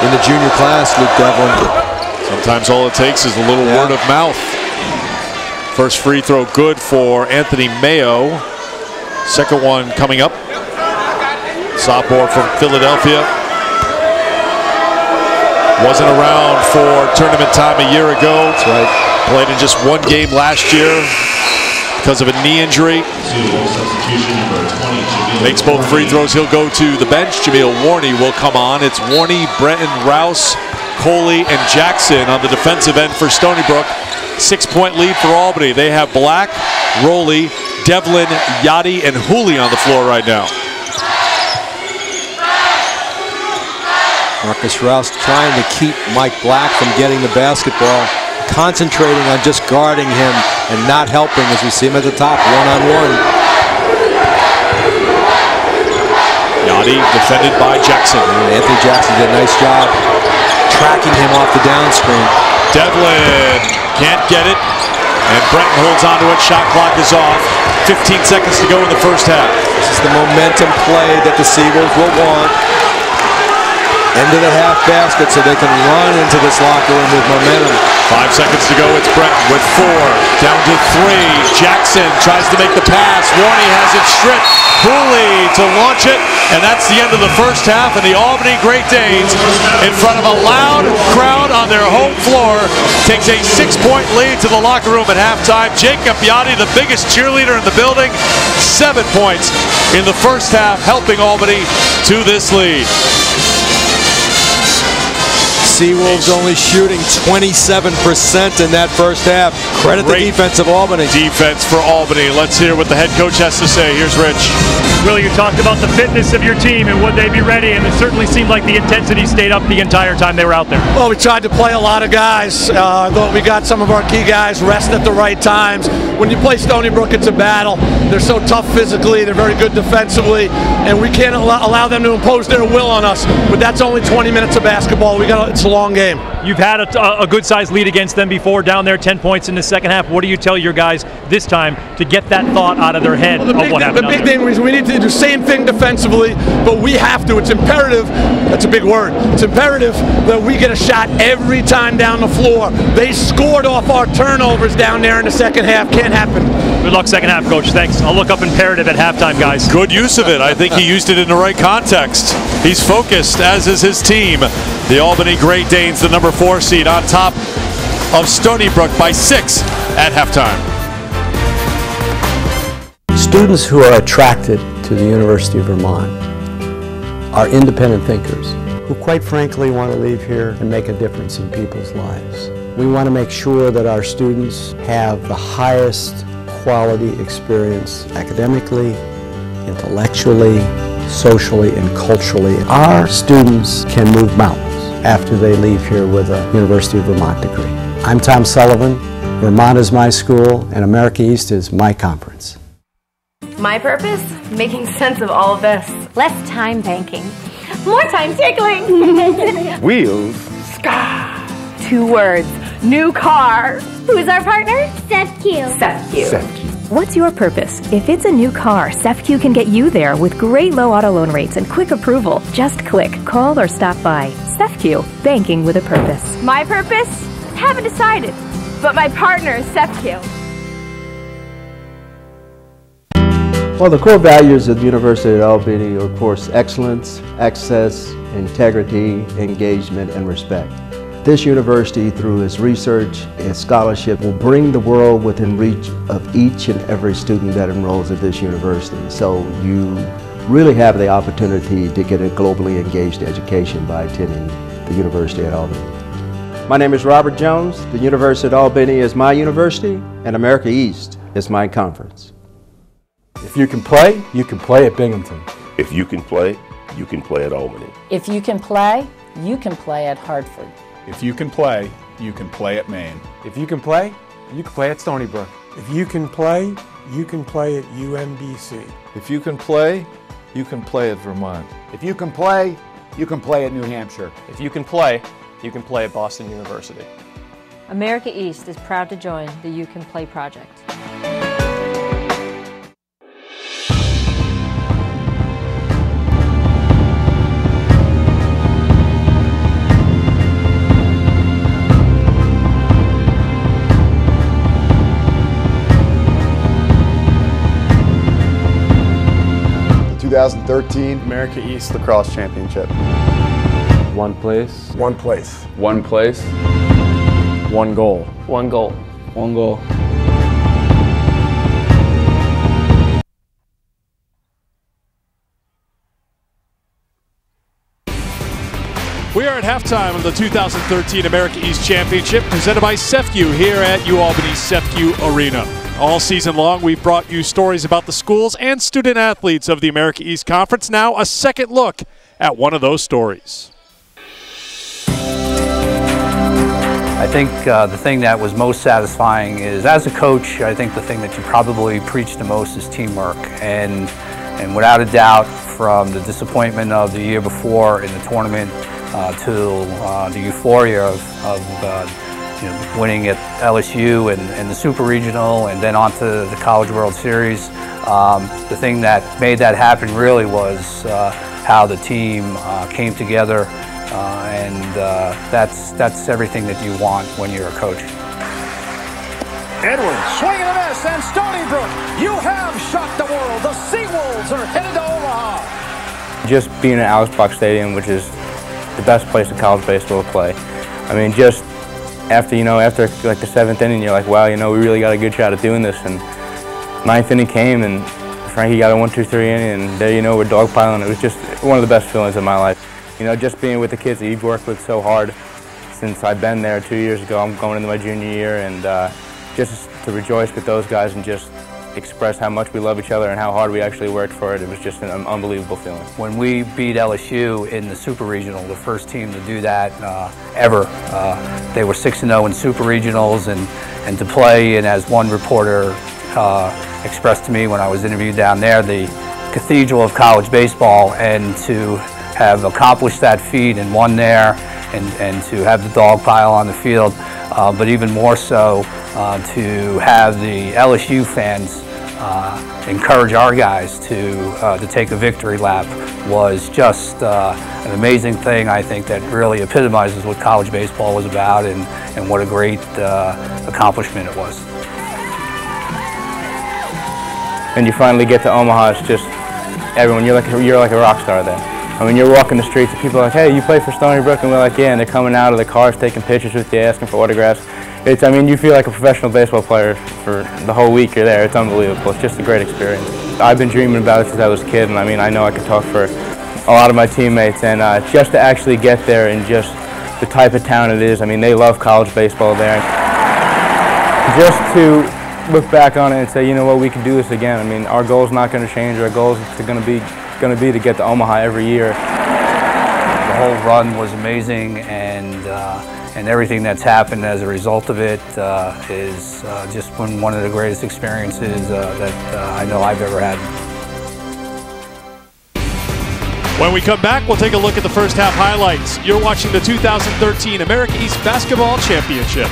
in the junior class, Luke Devlin. Sometimes all it takes is a little word of mouth. First free throw good for Anthony Mayo. Second one coming up. Sophomore from Philadelphia. Wasn't around for tournament time a year ago. That's right. Played in just one game last year because of a knee injury. Makes both free throws. He'll go to the bench. Jameel Warney will come on. It's Warney, Brenton, Rouse, Coley, and Jackson on the defensive end for Stony Brook. 6-point lead for Albany. They have Black, Rowley, Devlin, Yachty, and Hooley on the floor right now. Marcus Rouse trying to keep Mike Black from getting the basketball, concentrating on just guarding him and not helping as we see him at the top, one-on-one. Yachty defended by Jackson. And Anthony Jackson did a nice job tracking him off the down screen. Devlin can't get it, and Brenton holds onto it. Shot clock is off. 15 seconds to go in the first half. This is the momentum play that the Seawolves will want. Into the half basket so they can run into this locker room with momentum. 5 seconds to go. It's Brenton with 4. Down to 3. Jackson tries to make the pass. Warney has it stripped. Hooley to launch it. And that's the end of the first half. And the Albany Great Danes, in front of a loud crowd on their home floor, takes a 6-point lead to the locker room at halftime. Jacob Yachty, the biggest cheerleader in the building, 7 points in the first half, helping Albany to this lead. Seawolves only shooting 27% in that first half. Credit the defense of Albany. Defense for Albany. Let's hear what the head coach has to say. Here's Rich. Willie, you talked about the fitness of your team and would they be ready, and it certainly seemed like the intensity stayed up the entire time they were out there. Well, we tried to play a lot of guys. Thought we got some of our key guys rest at the right times. When you play Stony Brook, it's a battle. They're so tough physically. They're very good defensively, and we can't allow them to impose their will on us. But that's only 20 minutes of basketball. It's a long game. You've had a good-sized lead against them before, down there 10 points in the second half. What do you tell your guys this time to get that thought out of their head of what happened? The big thing is we need to do the same thing defensively, but we have to. It's imperative. That's a big word. It's imperative that we get a shot every time down the floor. They scored off our turnovers down there in the second half. Can't happen. Good luck second half, Coach. Thanks. I'll look up imperative at halftime, guys. Good use of it. I think he used it in the right context. He's focused, as is his team. The Albany Great Danes, the number 4 seed, on top of Stony Brook by 6 at halftime. Students who are attracted to the University of Vermont are independent thinkers who quite frankly want to leave here and make a difference in people's lives. We want to make sure that our students have the highest quality experience academically, intellectually, socially, and culturally. Our students can move mountains after they leave here with a University of Vermont degree. I'm Tom Sullivan. Vermont is my school, and America East is my conference. My purpose? Making sense of all of this. Less time banking. More time tickling. Wheels. Sky. 2 words. New car. Who's our partner? SEFQ. SEFQ. What's your purpose? If it's a new car, SEFQ can get you there with great low auto loan rates and quick approval. Just click, call, or stop by. SEFQ, banking with a purpose. My purpose? Haven't decided, but my partner is SEFQ. Well, the core values of the University of Albany are, of course, excellence, access, integrity, engagement, and respect. This university, through its research and scholarship, will bring the world within reach of each and every student that enrolls at this university. So you really have the opportunity to get a globally engaged education by attending the University at Albany. My name is Robert Jones. The University at Albany is my university, and America East is my conference. If you can play at Binghamton. If you can play at Albany. If you can play at Hartford. If you can play at Maine. If you can play at Stony Brook. If you can play at UMBC. If you can play at Vermont. If you can play at New Hampshire. If you can play at Boston University. America East is proud to join the You Can Play project. 2013 America East Lacrosse Championship. One place. One place. One place. One goal. One goal. One goal. We are at halftime of the 2013 America East Championship presented by CEFCU here at UAlbany's CEFCU Arena. All season long, we've brought you stories about the schools and student athletes of the America East Conference. Now, a second look at one of those stories. I think the thing that was most satisfying is, as a coach, I think the thing that you probably preach the most is teamwork. And without a doubt, from the disappointment of the year before in the tournament to the euphoria of winning at LSU and the Super Regional and then on to the College World Series, the thing that made that happen really was how the team came together, and that's everything that you want when you're a coach. Edwards, swing and a miss, and Stony Brook, you have shocked the world. The Seawolves are headed to Omaha. Just being at Alex Box Stadium, which is the best place in college baseball to play. I mean, just after like the 7th inning, you're like, wow, we really got a good shot at doing this. And 9th inning came, and Frankie got a 1-2-3 inning, and there, we're dogpiling. It was just one of the best feelings of my life. Just being with the kids that you've worked with so hard since I've been there 2 years ago. I'm going into my junior year, and just to rejoice with those guys and just express how much we love each other and how hard we actually worked for it. It was just an unbelievable feeling. When we beat LSU in the Super Regional, the first team to do that ever, they were 6-0 in Super Regionals, and to play, and as one reporter expressed to me when I was interviewed down there, the cathedral of college baseball, and to have accomplished that feat and won there, and to have the dog pile on the field, but even more so to have the LSU fans encourage our guys to take a victory lap was just an amazing thing. I think that really epitomizes what college baseball was about, and what a great accomplishment it was. And you finally get to Omaha, it's just everyone, you're like a rock star there. I mean, you're walking the streets and people are like, hey, you play for Stony Brook? And we're like, yeah, and they're coming out of the cars taking pictures with you, asking for autographs. I mean, you feel like a professional baseball player for the whole week you're there. It's unbelievable. It's just a great experience. I've been dreaming about it since I was a kid, and I mean, I know I can talk for a lot of my teammates, and just to actually get there and just the type of town it is, I mean, they love college baseball there. Just to look back on it and say, you know what, we can do this again. I mean, our goal's not going to change. Our goal is going to be to get to Omaha every year. The whole run was amazing, and everything that's happened as a result of it is just been one of the greatest experiences that I know I've ever had. When we come back, we'll take a look at the first half highlights. You're watching the 2013 America East Basketball Championship.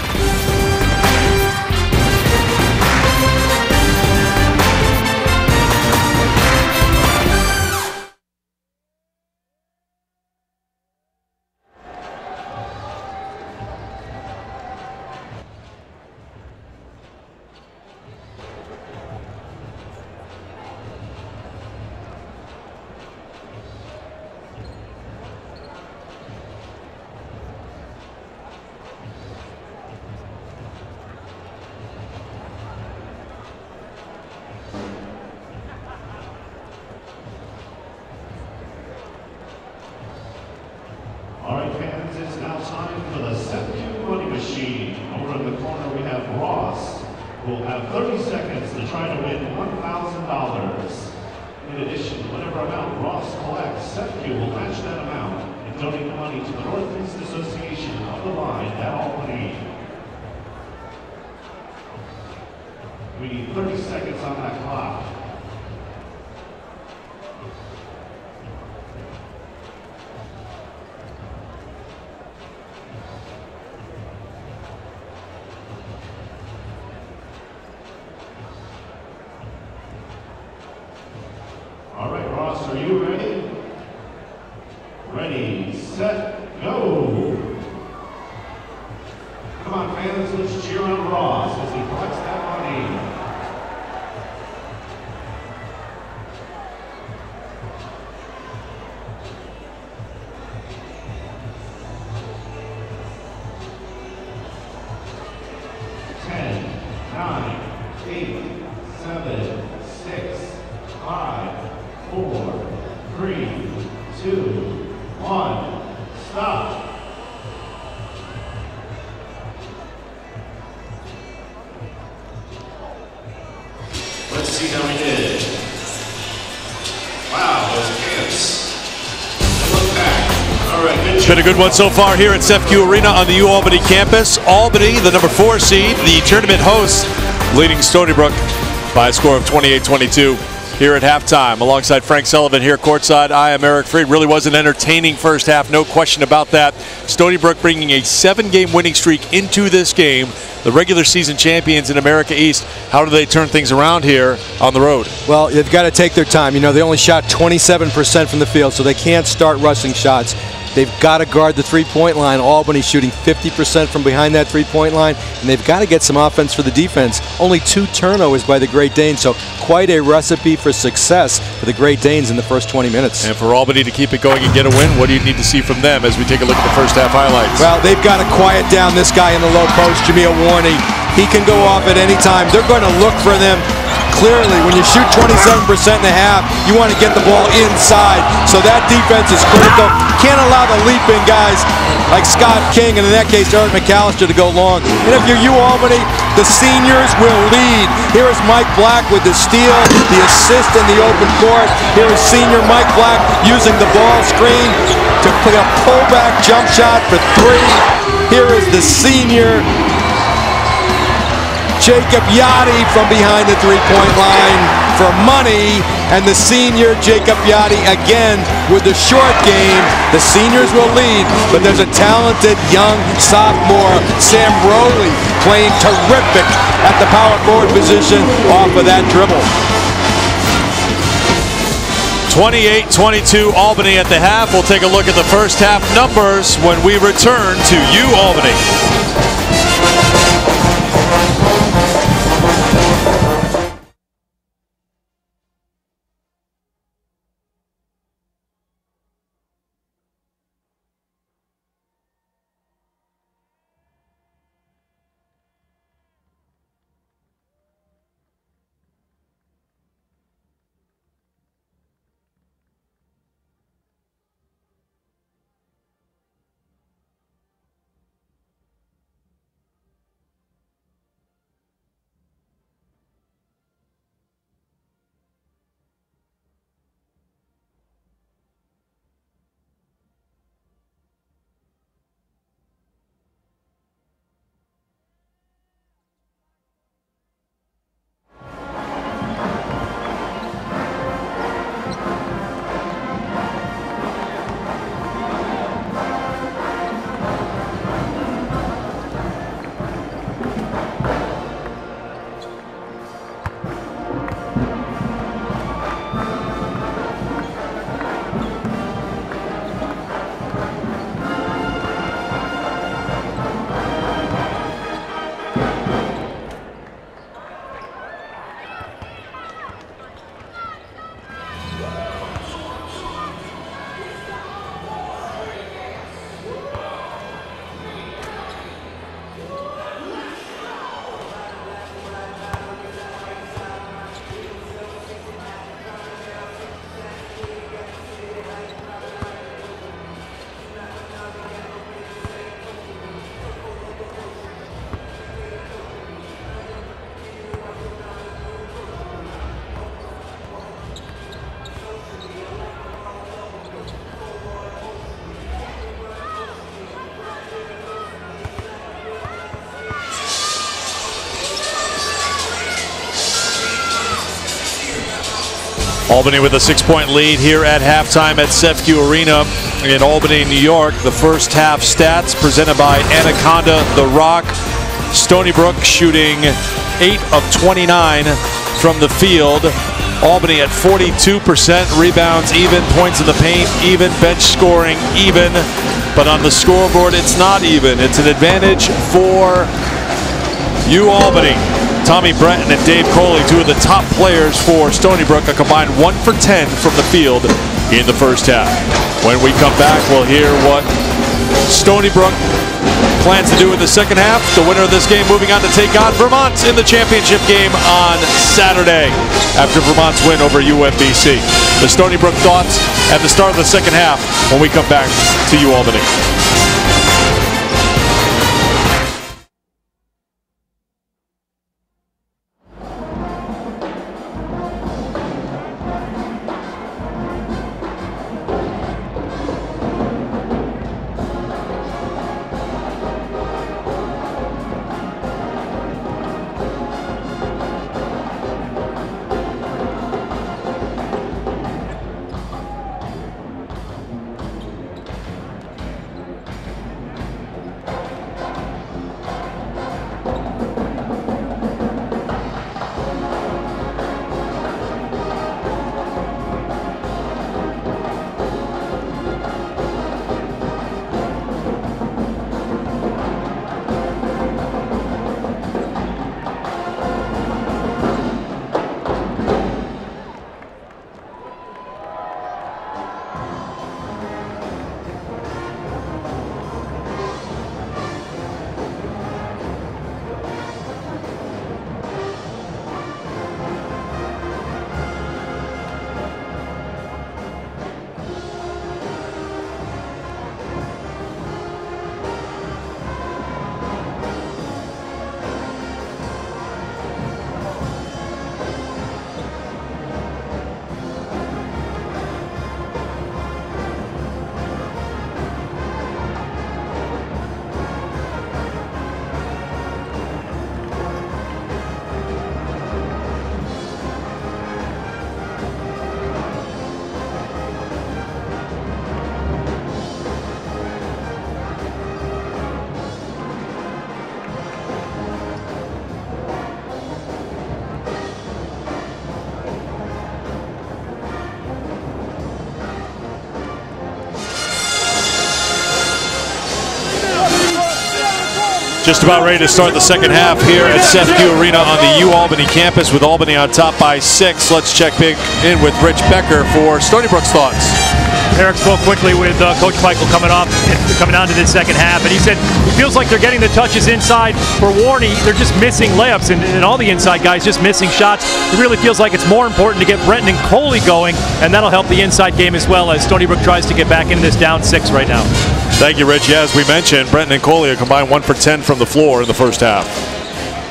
All right, fans, it's now time for the CEFCU money machine. Over in the corner, we have Ross, who will have 30 seconds to try to win $1,000. In addition, whatever amount Ross collects, CEFCU will match that amount and donate the money to the Northeast Association of the Line at Albany. We need 30 seconds on that clock. All right, Ross, are you ready? Ready, set, go! Come on, fans, let's cheer on Ross as he collects that money. Stop. Let's see how he did. Wow, those pants. Look back. All right, good. It's been a good one so far here at CEFCU Arena on the U-Albany campus. Albany, the number 4 seed, the tournament hosts, leading Stony Brook by a score of 28-22 here at halftime. Alongside Frank Sullivan here courtside, I am Eric Freed. Really was an entertaining first half, no question about that. Stony Brook bringing a 7-game winning streak into this game. The regular season champions in America East. How do they turn things around here on the road? Well, they've got to take their time. You know, they only shot 27% from the field, so they can't start rushing shots. They've got to guard the three-point line. Albany shooting 50% from behind that three-point line, and they've got to get some offense for the defense. Only 2 turnovers by the Great Danes, so quite a recipe for success for the Great Danes in the first 20 minutes. And for Albany to keep it going and get a win, what do you need to see from them as we take a look at the first half highlights? Well, they've got to quiet down this guy in the low post, Jameel Warney. He can go off at any time. They're going to look for them. Clearly, when you shoot 27% and a half, you want to get the ball inside. So that defense is critical. Can't allow the leap-in guys like Scott King, and in that case, Eric McAllister, to go long. And if you're U-Albany, the seniors will lead. Here is Mike Black with the steal, the assist in the open court. Here is senior Mike Black using the ball screen to play a pullback jump shot for 3. Here is the senior Jacob Yachty from behind the three-point line for money, and the senior Jacob Yachty again with the short game. The seniors will lead, but there's a talented young sophomore, Sam Rowley, playing terrific at the power forward position off of that dribble. 28-22 Albany at the half. We'll take a look at the first half numbers when we return to U-Albany. Albany with a 6-point lead here at halftime at CEFCU Arena in Albany, New York. The first half stats presented by Anaconda The Rock. Stony Brook shooting 8 of 29 from the field. Albany at 42%, rebounds even, points in the paint even, bench scoring even. But on the scoreboard, it's not even. It's an advantage for U-Albany. Tommy Breton and Dave Coley, 2 of the top players for Stony Brook, a combined 1 for 10 from the field in the first half. When we come back, we'll hear what Stony Brook plans to do in the second half. The winner of this game moving on to take on Vermont in the championship game on Saturday after Vermont's win over UMBC. The Stony Brook thoughts at the start of the second half when we come back to Albany. Just about ready to start the second half here at SEFCU Arena on the Albany campus with Albany on top by 6. Let's check in with Rich Becker for Stony Brook's thoughts. Eric spoke quickly with Coach Michael coming on to this second half, and he said he feels like they're getting the touches inside for Warney. They're just missing layups, and all the inside guys just missing shots. It really feels like it's more important to get Brenton and Coley going, and that'll help the inside game as well as Stony Brook tries to get back into this down 6 right now. Thank you, Rich. Yeah, as we mentioned, Brenton and Coley are combined 1 for 10 from the floor in the first half.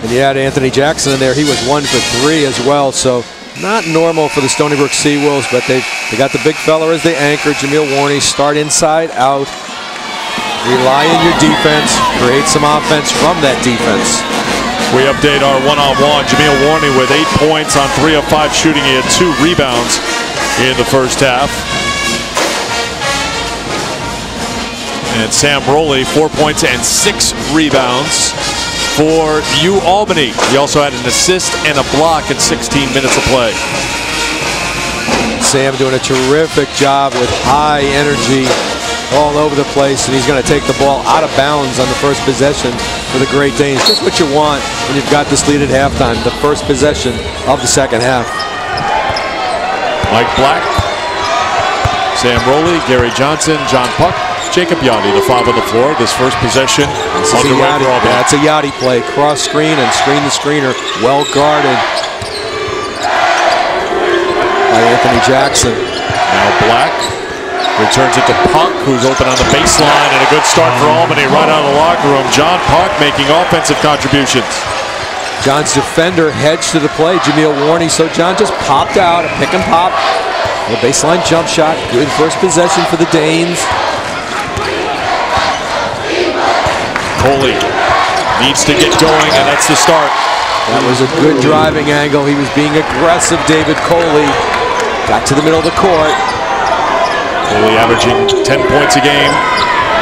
And you had Anthony Jackson in there. He was 1 for 3 as well, so not normal for the Stony Brook Seawolves, but they got the big fella as the anchor, Jameel Warney. Start inside out. Rely on your defense. Create some offense from that defense. We update our one-on-one. Jameel Warney with 8 points on 3 of 5 shooting. He had 2 rebounds in the first half. And Sam Rowley, 4 points and 6 rebounds for Albany. He also had an assist and a block in 16 minutes of play. Sam doing a terrific job with high energy all over the place, and he's going to take the ball out of bounds on the first possession for the Great Danes. Just what you want when you've got this lead at halftime, the first possession of the second half. Mike Black, Sam Rowley, Gary Johnson, John Puck, Jacob Yachty, the 5 on the floor. This first possession underway for Albany. That's a Yachty play. Cross screen and screen the screener. Well guarded by Anthony Jackson. Now Black returns it to Puck, who's open on the baseline, and a good start for Albany right out of the locker room. John Puck making offensive contributions. John's defender hedged to the play, Jameel Warney, so John just popped out, a pick and pop. A baseline jump shot. Good first possession for the Danes. Coley needs to get going, and that's the start. That was a good driving angle. He was being aggressive, David Coley. Got to the middle of the court. Coley averaging 10 points a game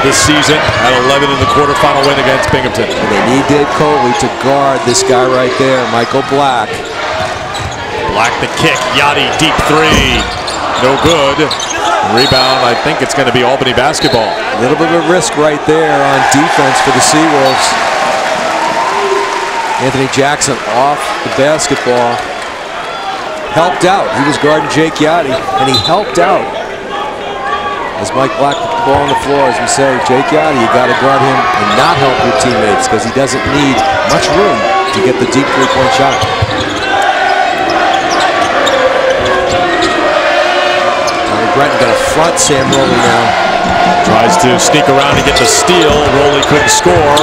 this season, at 11 in the quarterfinal win against Binghamton. And they need Dave Coley to guard this guy right there, Michael Black. Black the kick, Yachty deep 3, no good. Rebound, I think it's going to be Albany basketball. A little bit of a risk right there on defense for the Seawolves. Anthony Jackson off the basketball. Helped out. He was guarding Jake Yachty, and he helped out as Mike Black the ball on the floor, as we say, Jake Yachty, you got to guard him and not help your teammates because he doesn't need much room to get the deep three-point shot. Tommy Brenton got to front Sam Rowley now. Tries to sneak around and get the steal. Rowley couldn't score.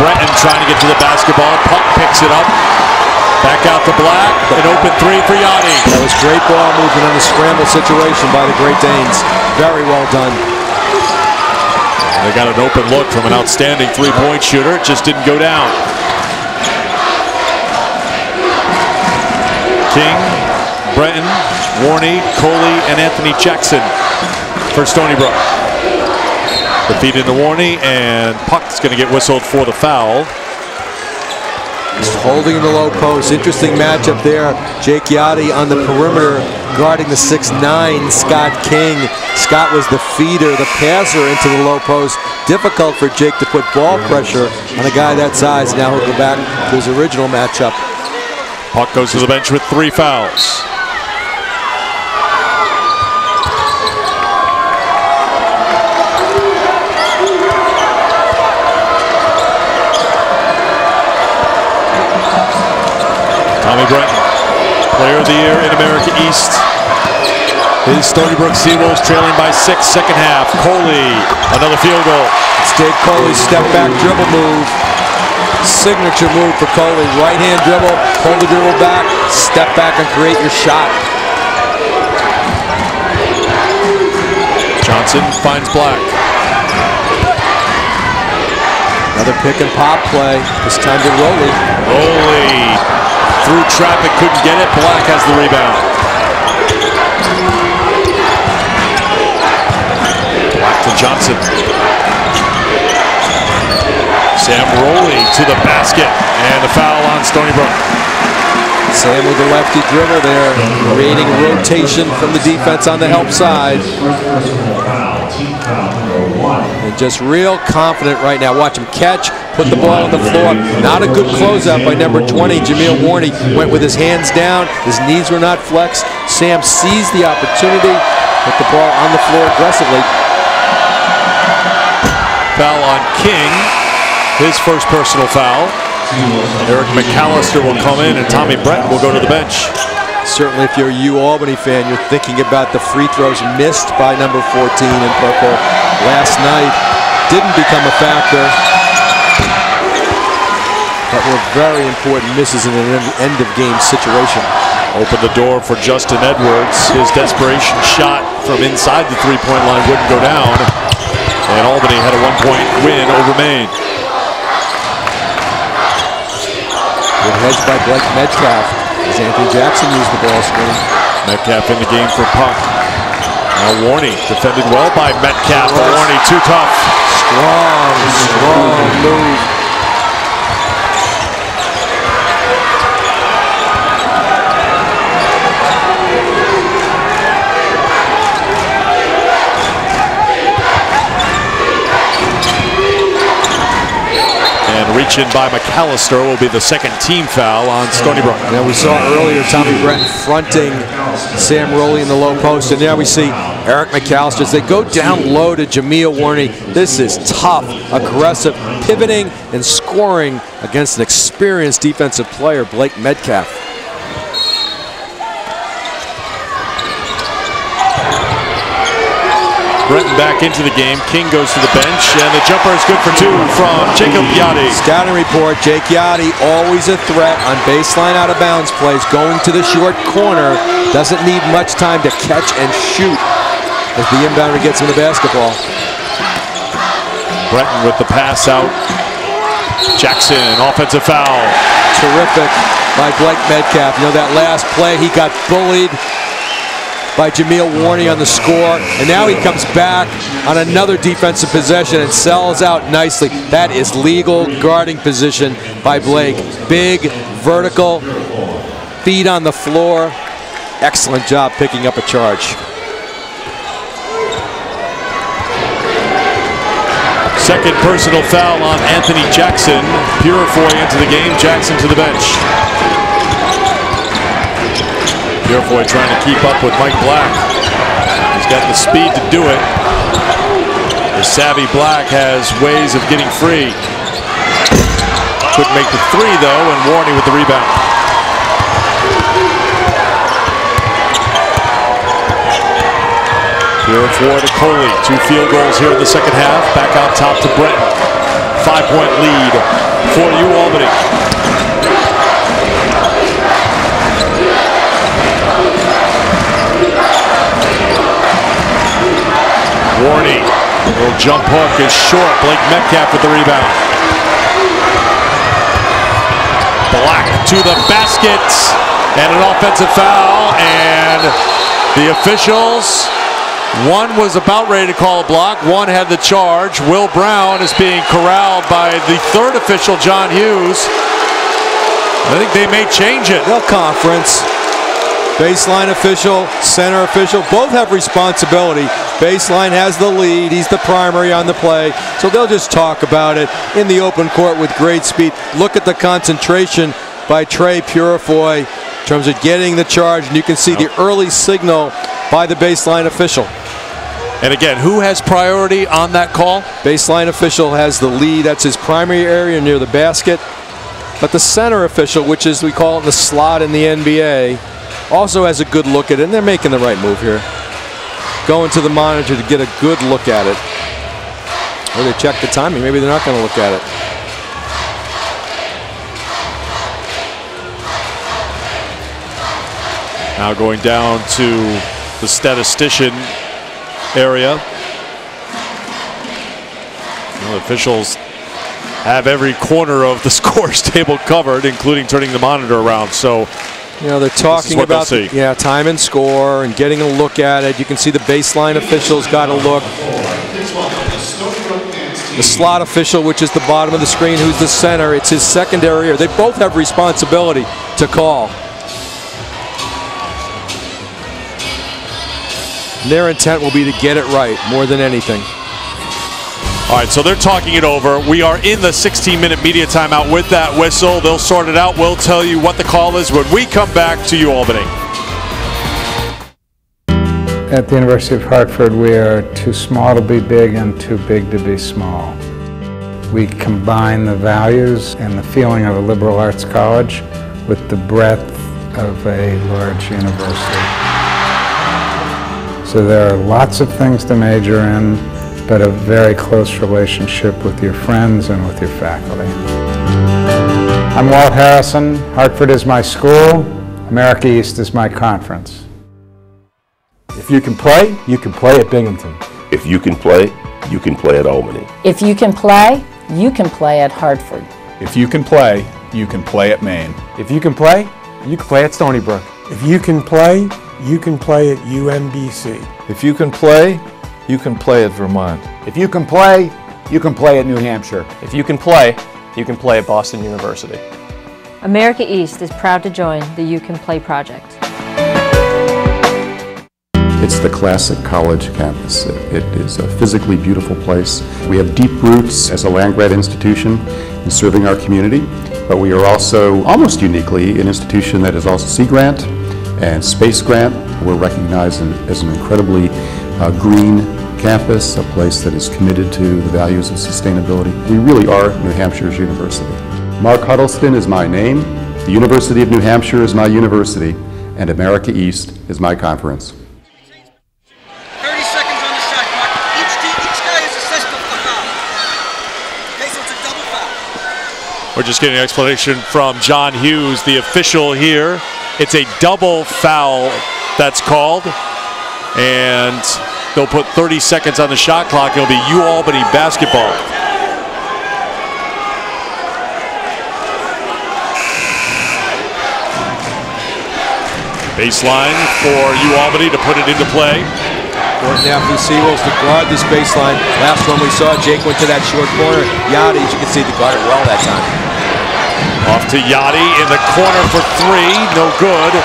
Brenton trying to get to the basketball. Puck picks it up. Back out to Black. An open three for Yachty. That was great ball movement on the scramble situation by the Great Danes. Very well done. They got an open look from an outstanding three-point shooter. It just didn't go down. King, Brenton, Warney, Coley, and Anthony Jackson for Stony Brook. The feed into Warney, and puck's going to get whistled for the foul. Just holding in the low post. Interesting matchup there. Jake Yachty on the perimeter guarding the 6'9" Scott King. Scott was the feeder, the passer into the low post. Difficult for Jake to put ball pressure on a guy that size. Now he'll go back to his original matchup. Puck goes to the bench with 3 fouls. Tommy Brenton, Player of the Year in America East. His Stony Brook Seawolves trailing by 6, second half. Coley, another field goal. It's Dave Coley's step back dribble move. Signature move for Coley. Right hand dribble, pull the dribble back, step back and create your shot. Johnson finds Black. Another pick and pop play. This time to Rowley. Rowley through traffic, couldn't get it. Black has the rebound. Black to Johnson. Sam Rowley to the basket, and the foul on Stony Brook. Sam with the lefty dribble there, creating rotation from the defense on the help side. And just real confident right now. Watch him catch, put the ball on the floor. Not a good closeout by number 20, Jameel Warney. Went with his hands down, his knees were not flexed. Sam seized the opportunity, put the ball on the floor aggressively. Foul on King, his first personal foul. Eric McAllister will come in and Tommy Brenton will go to the bench. Certainly if you're a U-Albany fan, you're thinking about the free throws missed by number 14 in purple last night. Didn't become a factor, but were very important misses in an end-of-game situation. Opened the door for Justin Edwards. His desperation shot from inside the three-point line wouldn't go down, and Albany had a 1-point win over Maine. Good hedge by Blake Metcalf as Anthony Jackson used the ball screen. Metcalf in the game for puck. Now Warney defended well by Metcalf, but Warney too tough. Strong move. Reach in by McAllister will be the second team foul on Stony Brook. Now we saw earlier Tommy Brenton fronting Sam Rowley in the low post, and now we see Eric McAllister as they go down low to Jameel Warney. This is tough, aggressive, pivoting and scoring against an experienced defensive player, Blake Metcalf. Brenton back into the game. King goes to the bench, and the jumper is good for 2 from Jacob Yachty. Scouting report, Jake Yachty, always a threat on baseline out of bounds plays, going to the short corner. Doesn't need much time to catch and shoot as the inbounder gets him the basketball. Brenton with the pass out. Jackson, offensive foul. Terrific by Blake Metcalf. You know, that last play, he got bullied by Jameel Warney on the score, and now he comes back on another defensive possession and sells out nicely. That is legal guarding position by Blake. Big, vertical, feet on the floor. Excellent job picking up a charge. Second personal foul on Anthony Jackson. Purifoy into the game, Jackson to the bench. Purifoy trying to keep up with Mike Black. He's got the speed to do it. The savvy Black has ways of getting free. Couldn't make the three, though, and Warney with the rebound. Here for the Coley. 2 field goals here in the second half. Back out top to Breton. 5-point lead for Albany. Warney. Little jump hook is short. Blake Metcalf with the rebound. Black to the basket. And an offensive foul. And the officials, one was about ready to call a block. One had the charge. Will Brown is being corralled by the third official, John Hughes. I think they may change it. They'll conference. Baseline official, center official, both have responsibility. Baseline has the lead. He's the primary on the play. So they'll just talk about it in the open court with great speed. Look at the concentration by Trey Purifoy in terms of getting the charge. And you can see the early signal by the baseline official. And again, who has priority on that call? Baseline official has the lead. That's his primary area near the basket. But the center official, which is, we call it the slot in the NBA, also has a good look at it, and they're making the right move here. Going to the monitor to get a good look at it. Or they check the timing. Maybe they're not going to look at it. Now going down to the statistician area. The officials have every corner of the scores table covered, including turning the monitor around. So, you know, they're talking about time and score and getting a look at it. You can see the baseline officials got a look. The slot official, which is the bottom of the screen, who's the center, it's his secondary area. They both have responsibility to call. Their intent will be to get it right more than anything. All right, so they're talking it over. We are in the 16-minute media timeout with that whistle. They'll sort it out. We'll tell you what the call is when we come back to Albany. At the University of Hartford, we are too small to be big and too big to be small. We combine the values and the feeling of a liberal arts college with the breadth of a large university. So there are lots of things to major in, but a very close relationship with your friends and with your faculty. I'm Walt Harrison. Hartford is my school. America East is my conference. If you can play at Binghamton. If you can play at Albany. If you can play at Hartford. If you can play at Maine. If you can play at Stony Brook. If you can play at UMBC. If you can play at Vermont. If you can play at New Hampshire. If you can play at Boston University. America East is proud to join the You Can Play project. It's the classic college campus. It is a physically beautiful place. We have deep roots as a land-grant institution in serving our community, but we are also, almost uniquely, an institution that is also Sea Grant and Space Grant. We're recognized as an incredibly green campus, a place that is committed to the values of sustainability. We really are New Hampshire's university. Mark Huddleston is my name, the University of New Hampshire is my university, and America East is my conference. 30 seconds on the shot clock. Each guy is assessed a foul. Okay, so it's a double foul. We're just getting an explanation from John Hughes, the official here. It's a double foul that's called, and they'll put 30 seconds on the shot clock. It'll be Albany basketball. Baseline for Albany to put it into play. Gordon now for the Seawolves to guard this baseline. Last one we saw, Jake went to that short corner. Yachty, as you can see, they guarded well that time. Off to Yachty in the corner for three, no good.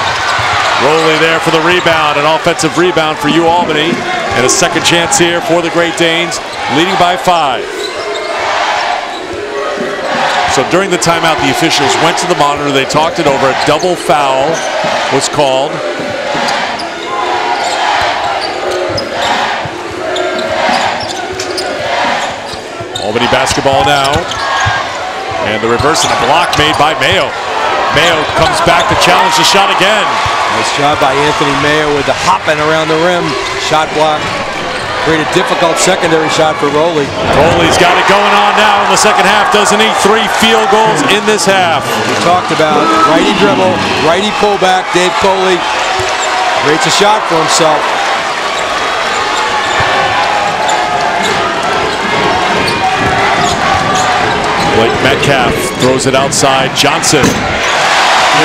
Rowley there for the rebound, an offensive rebound for Albany, and a second chance here for the Great Danes, leading by 5. So during the timeout, the officials went to the monitor, they talked it over, a double foul was called. Albany basketball now. And the reverse and a block made by Mayo. Mayo comes back to challenge the shot again. Nice job by Anthony Mayo with the hopping around the rim. Shot block. Create a difficult secondary shot for Rowley. Rowley's got it going on now in the second half, doesn't he? 3 field goals in this half. We talked about righty dribble, righty pullback. Dave Coley creates a shot for himself. Blake Metcalf throws it outside. Johnson.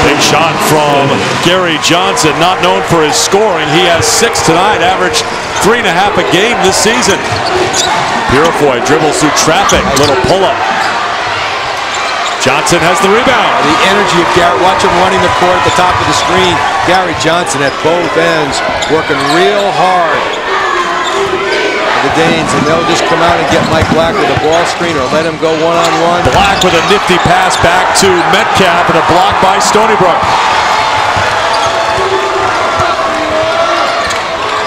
Big shot from Gary Johnson, not known for his scoring. He has 6 tonight, averaged 3.5 a game this season. Purifoy dribbles through traffic, little pull-up. Johnson has the rebound. The energy of Garrett, watch him running the court at the top of the screen. Gary Johnson at both ends, working real hard. The Danes, and they'll just come out and get Mike Black with a ball screen or let him go one-on-one. Black with a nifty pass back to Metcalf and a block by Stony Brook.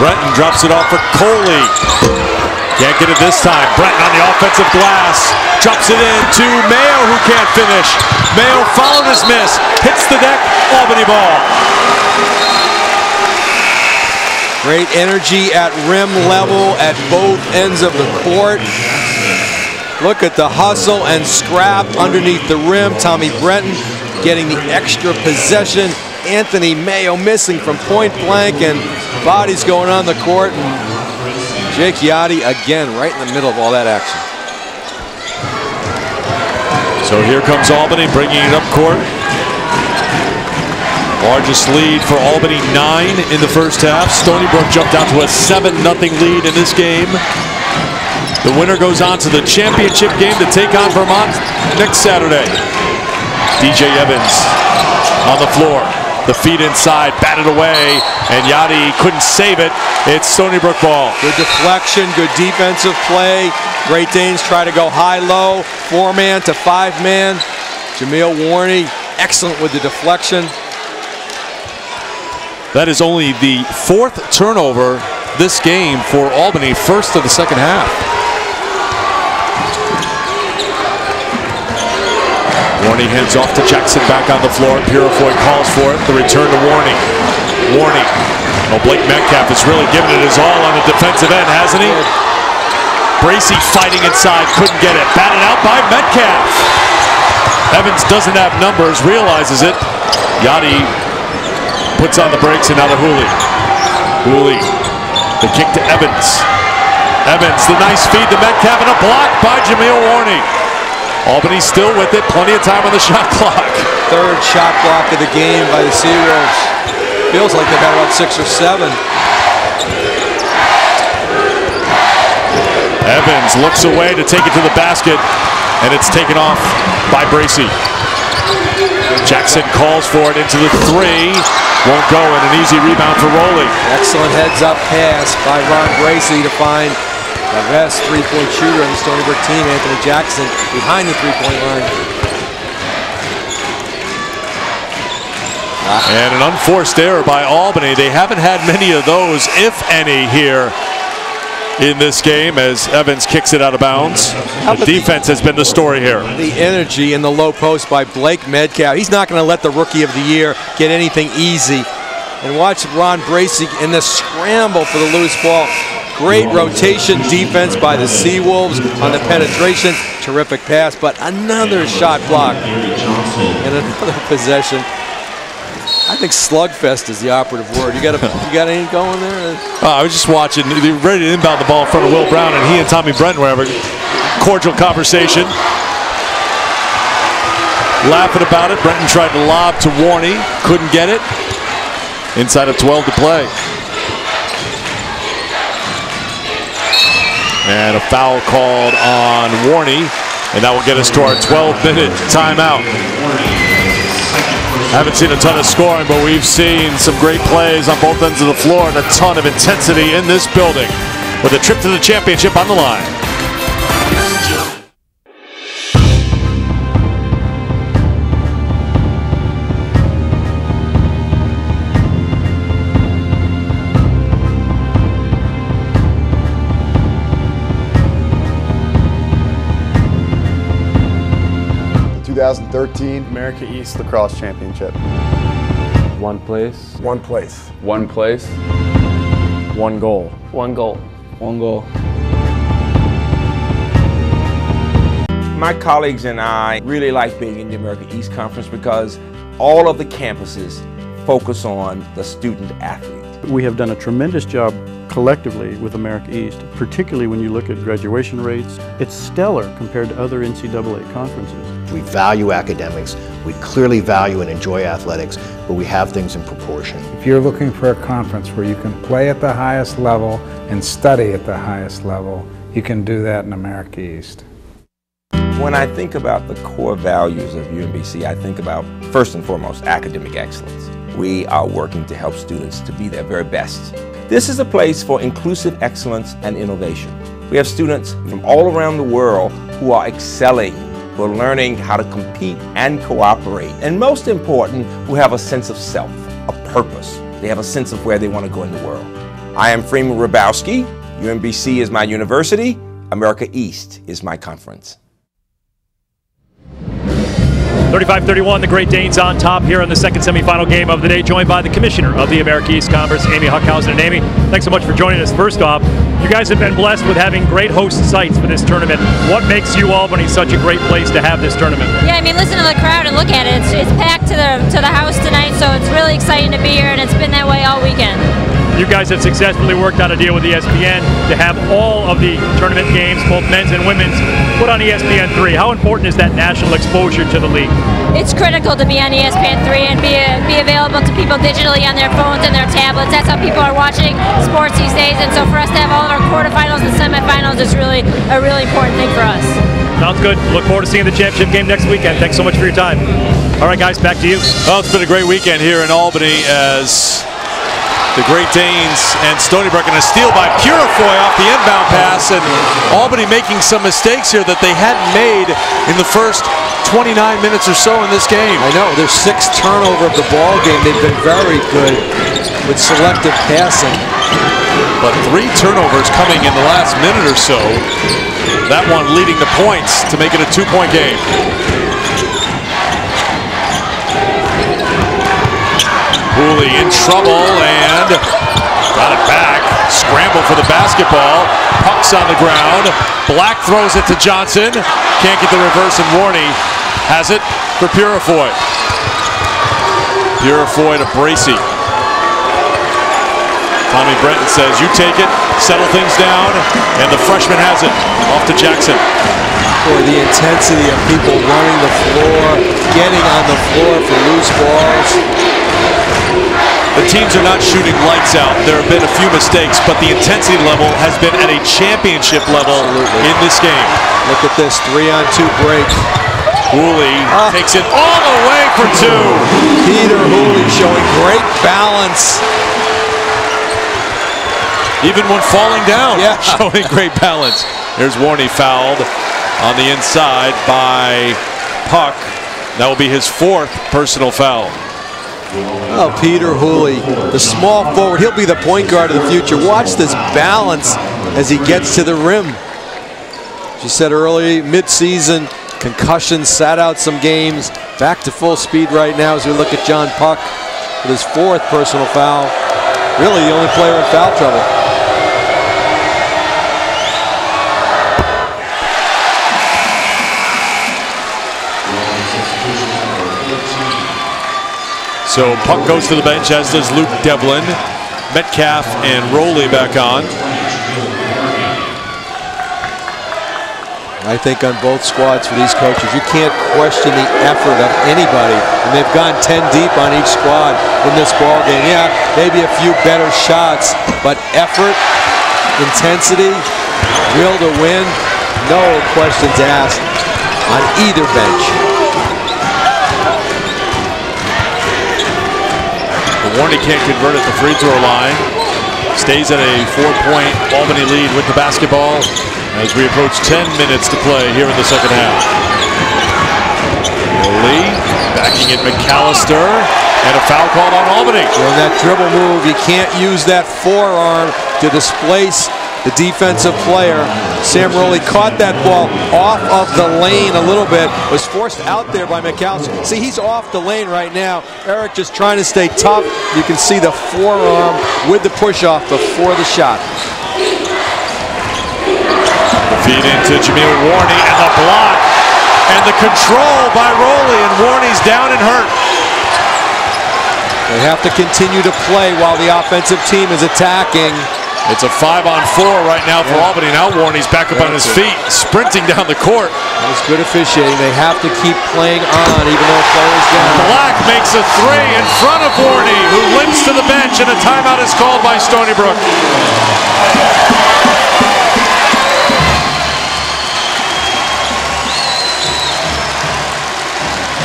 Brenton drops it off for Coley. Can't get it this time. Brenton on the offensive glass. Drops it in to Mayo, who can't finish. Mayo followed his miss. Hits the deck. Albany ball. Great energy at rim level at both ends of the court. Look at the hustle and scrap underneath the rim. Tommy Brenton getting the extra possession. Anthony Mayo missing from point blank, and bodies going on the court. And Jake Yachty again right in the middle of all that action. So here comes Albany bringing it up court. Largest lead for Albany, 9 in the first half. Stony Brook jumped out to a 7-0 lead in this game. The winner goes on to the championship game to take on Vermont next Saturday. DJ Evans on the floor. The feed inside, batted away, and Yachty couldn't save it. It's Stony Brook ball. Good deflection, good defensive play. Great Danes try to go high-low, 4-man to 5-man. Jameel Warney, excellent with the deflection. That is only the 4th turnover this game for Albany, first of the second half. Warney hands off to Jackson back on the floor. Purifoy calls for it. The return to Warney. Warney. Oh, Blake Metcalf has really given it his all on the defensive end, hasn't he? Bracey fighting inside, couldn't get it. Batted out by Metcalf. Evans doesn't have numbers, realizes it. Yachty puts on the brakes, and now to Hooley. Hooley, the kick to Evans. Evans, the nice feed to Metcalf, and a block by Jameel Warney. Albany still with it, plenty of time on the shot clock. 3rd shot block of the game by the Seawolves. Feels like they've had about 6 or 7. Evans looks away to take it to the basket, and it's taken off by Bracey. Jackson calls for it into the 3. Won't go, and an easy rebound for Rowley. Excellent heads-up pass by Ron Bracey to find the best three-point shooter on the Stony Brook team, Anthony Jackson, behind the three-point line. And an unforced error by Albany. They haven't had many of those, if any, here in this game as Evans kicks it out of bounds. The defense has been the story here. The energy in the low post by Blake Metcalf. He's not going to let the Rookie of the Year get anything easy. And watch Ron Bracey in the scramble for the loose ball. Great rotation defense by the Seawolves on the penetration. Terrific pass, but another shot block and another possession. I think slugfest is the operative word. You got anything going there? I was just watching. They were ready to inbound the ball in front of Will Brown, and he and Tommy Brenton were having a cordial conversation. Laughing about it. Brenton tried to lob to Warney. Couldn't get it. Inside of 12 to play. And a foul called on Warney, and that will get us to our 12-minute timeout. Haven't seen a ton of scoring, but we've seen some great plays on both ends of the floor and a ton of intensity in this building with a trip to the championship on the line. 2013 America East Lacrosse Championship. One place. One place. One place. One goal. One goal. One goal. My colleagues and I really like being in the America East Conference because all of the campuses focus on the student athlete. We have done a tremendous job collectively with America East, particularly when you look at graduation rates. It's stellar compared to other NCAA conferences. We value academics, we clearly value and enjoy athletics, but we have things in proportion. If you're looking for a conference where you can play at the highest level and study at the highest level, you can do that in America East. When I think about the core values of UMBC, I think about, first and foremost, academic excellence. We are working to help students to be their very best. This is a place for inclusive excellence and innovation. We have students from all around the world who are excelling, who are learning how to compete and cooperate, and most important, who have a sense of self, a purpose. They have a sense of where they want to go in the world. I am Freeman Rabowski. UMBC is my university. America East is my conference. 35-31, the Great Danes on top here in the second semifinal game of the day, joined by the commissioner of the America East Conference, Amy Huckhausen. And Amy, thanks so much for joining us. First off, you guys have been blessed with having great host sites for this tournament. What makes you Albany such a great place to have this tournament? Yeah, I mean, listen to the crowd and look at it. It's packed to the house tonight, so it's really exciting to be here, and it's been that way all weekend. You guys have successfully worked out a deal with ESPN to have all of the tournament games, both men's and women's, put on ESPN3. How important is that national exposure to the league? It's critical to be on ESPN3 and be available to people digitally on their phones and their tablets. That's how people are watching sports these days, and so for us to have all of our quarterfinals and semifinals is really a really important thing for us. Sounds good. Look forward to seeing the championship game next weekend. Thanks so much for your time. All right, guys, back to you. Well, it's been a great weekend here in Albany as the Great Danes and Stony Brook, and a steal by Purifoy off the inbound pass, and Albany making some mistakes here that they hadn't made in the first 29 minutes or so in this game. I know, their sixth turnover of the ball game. They've been very good with selective passing. But 3 turnovers coming in the last minute or so. That one leading to points to make it a 2-point game. Hooley in trouble and got it back. Scramble for the basketball. Puck's on the ground. Black throws it to Johnson. Can't get the reverse, and Warney has it for Purifoy. Purifoy to Bracey. Tommy Brenton says, you take it, settle things down, and the freshman has it. Off to Jackson. Boy, the intensity of people running the floor, getting on the floor for loose balls. The teams are not shooting lights out. There have been a few mistakes, but the intensity level has been at a championship level in this game. Look at this 3-on-2 break. Hooley takes it all the way for 2. Peter Hooley showing great balance. Even when falling down, showing great balance. There's Warney fouled on the inside by Puck. That will be his 4th personal foul. Oh, Peter Hooley, the small forward. He'll be the point guard of the future. Watch this balance as he gets to the rim. As you said earlier, mid-season, concussion, sat out some games. Back to full speed right now as we look at John Puck with his 4th personal foul. Really the only player in foul trouble. So Puck goes to the bench, as does Luke Devlin. Metcalf and Rowley back on. I think on both squads for these coaches, you can't question the effort of anybody. And they've gone 10 deep on each squad in this ball game. Yeah, maybe a few better shots, but effort, intensity, will to win, no questions asked on either bench. Warney can't convert at the free throw line. Stays at a 4-point Albany lead with the basketball as we approach 10 minutes to play here in the second half. Lee backing it McAllister, and a foul called on Albany. On that dribble move, you can't use that forearm to displace the defensive player. Sam Rowley caught that ball off of the lane a little bit, was forced out there by McAllister. See, he's off the lane right now. Eric just trying to stay tough. You can see the forearm with the push-off before the shot. Feed into Jameel Warney and the block. And the control by Rowley, and Warney's down and hurt. They have to continue to play while the offensive team is attacking. It's a 5-on-4 right now for Albany. Now Warney's back up on his feet, sprinting down the court. That was good officiating. They have to keep playing on, even though a player is down. Black makes a three in front of Warney, who limps to the bench, and a timeout is called by Stony Brook.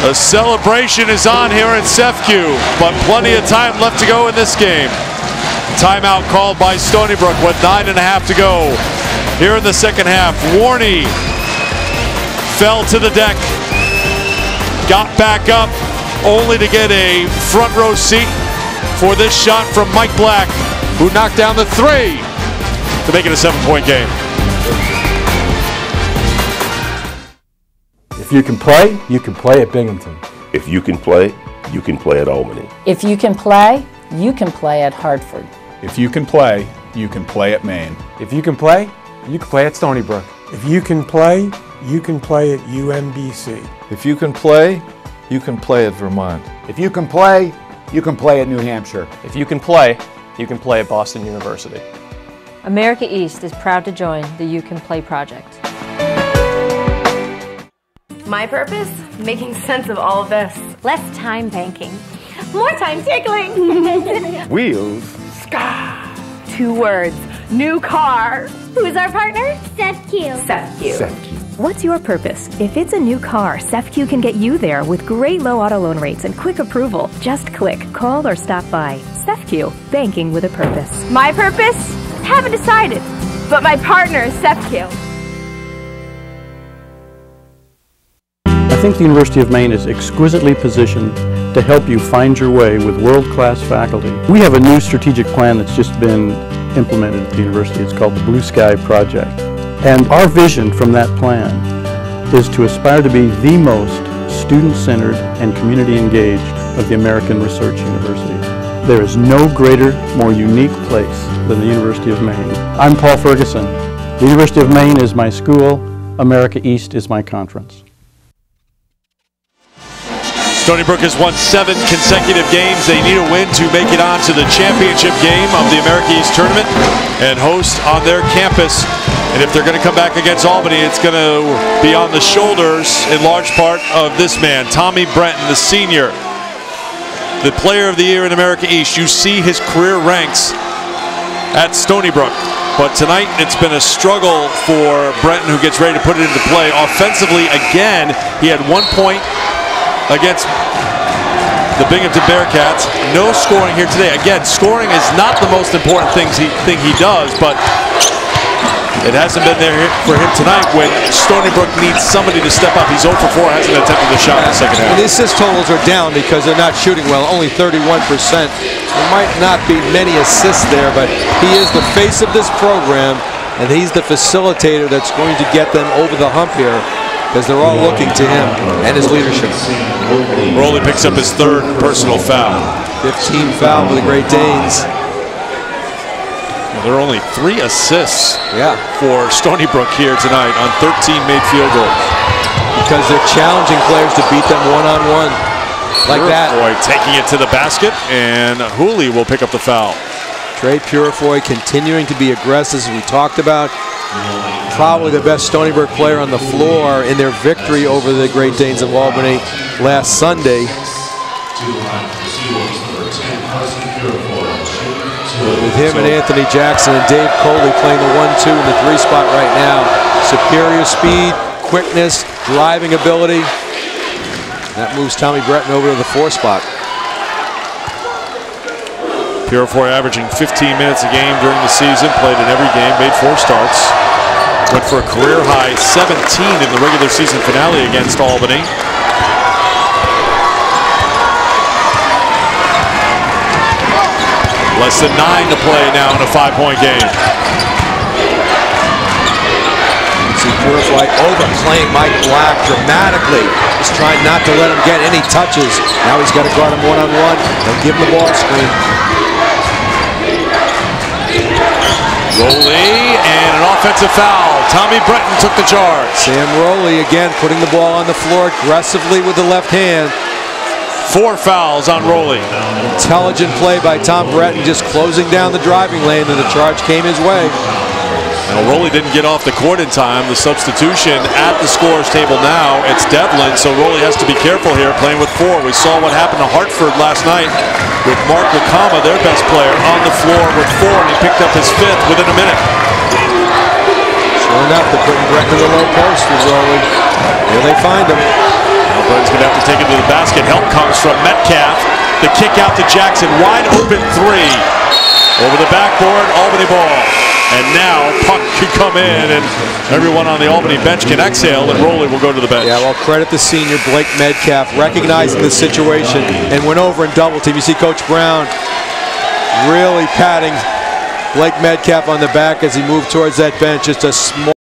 The celebration is on here at SEFCU, but plenty of time left to go in this game. Timeout called by Stony Brook with 9.5 to go. Here in the second half, Warney fell to the deck, got back up, only to get a front row seat for this shot from Mike Black, who knocked down the three to make it a 7-point game. If you can play at Binghamton. If you can play at Albany. If you can play at Hartford. If you can play at Maine. If you can play at Stony Brook. If you can play at UMBC. If you can play at Vermont. If you can play at New Hampshire. If you can play at Boston University. America East is proud to join the You Can Play project. My purpose? Making sense of all of this. Less time banking. More time tickling. Wheels. Sky. 2 words. New car. Who's our partner? SEFCU. SEFCU. What's your purpose? If it's a new car, SEFCU can get you there with great low auto loan rates and quick approval. Just click, call, or stop by. SEFCU, banking with a purpose. My purpose? Haven't decided, but my partner is SEFCU. I think the University of Maine is exquisitely positioned to help you find your way with world-class faculty. We have a new strategic plan that's just been implemented at the university. It's called the Blue Sky Project. And our vision from that plan is to aspire to be the most student-centered and community-engaged of the American research university. There is no greater, more unique place than the University of Maine. I'm Paul Ferguson. The University of Maine is my school. America East is my conference. Stony Brook has won 7 consecutive games. They need a win to make it on to the championship game of the America East Tournament and host on their campus. And if they're going to come back against Albany, it's going to be on the shoulders, in large part, of this man, Tommy Brenton, the senior, the player of the year in America East. You see his career ranks at Stony Brook. But tonight, it's been a struggle for Brenton, who gets ready to put it into play. Offensively, again, he had 1 point against the Binghamton Bearcats. No scoring here today. Again, scoring is not the most important thing he does, but it hasn't been there for him tonight when Stony Brook needs somebody to step up. He's 0 for 4, hasn't attempted a shot in the second half. And the assist totals are down because they're not shooting well, only 31%. There might not be many assists there, but he is the face of this program, and he's the facilitator that's going to get them over the hump here, because they're all looking to him and his leadership. Rowley picks up his 3rd personal foul. 15 foul for the Great Danes. Well, there are only 3 assists for Stony Brook here tonight on 13 made field goals. Because they're challenging players to beat them one-on-one like that. Purifoy taking it to the basket, and Hooley will pick up the foul. Trey Purifoy continuing to be aggressive, as we talked about. Probably the best Stony Brook player on the floor in their victory over the Great Danes of Albany last Sunday. With him and Anthony Jackson and Dave Coley playing the 1-2 in the 3 spot right now. Superior speed, quickness, driving ability. That moves Tommy Brenton over to the 4 spot. Purifoy averaging 15 minutes a game during the season, played in every game, made 4 starts. Went for a career high 17 in the regular season finale against Albany. Less than 9 to play now in a 5-point game. See Purify overplaying Mike Black dramatically. Just trying not to let him get any touches. Now he's got to guard him one-on-one. They'll give him the ball screen. Rowley, and an offensive foul. Tommy Breton took the charge. Sam Rowley again putting the ball on the floor aggressively with the left hand. 4 fouls on Rowley. Intelligent play by Tom Breton, just closing down the driving lane, and the charge came his way. Now Rowley didn't get off the court in time. The substitution at the scorer's table now, it's Devlin, so Rowley has to be careful here, playing with 4. We saw what happened to Hartford last night with Mark Lakama, their best player, on the floor with 4, and he picked up his 5th within a minute. Sure enough, they're putting Breton to the low post with Rowley. Here they find him. Now Breton's going to have to take it to the basket. Help comes from Metcalf. The kick out to Jackson. Wide open 3. Over the backboard, Albany ball. And now puck can come in, and everyone on the Albany bench can exhale, and Rowley will go to the bench. Yeah, well, credit the senior Blake Metcalf recognizing the situation and went over and double team. You see Coach Brown really patting Blake Metcalf on the back as he moved towards that bench. Just a small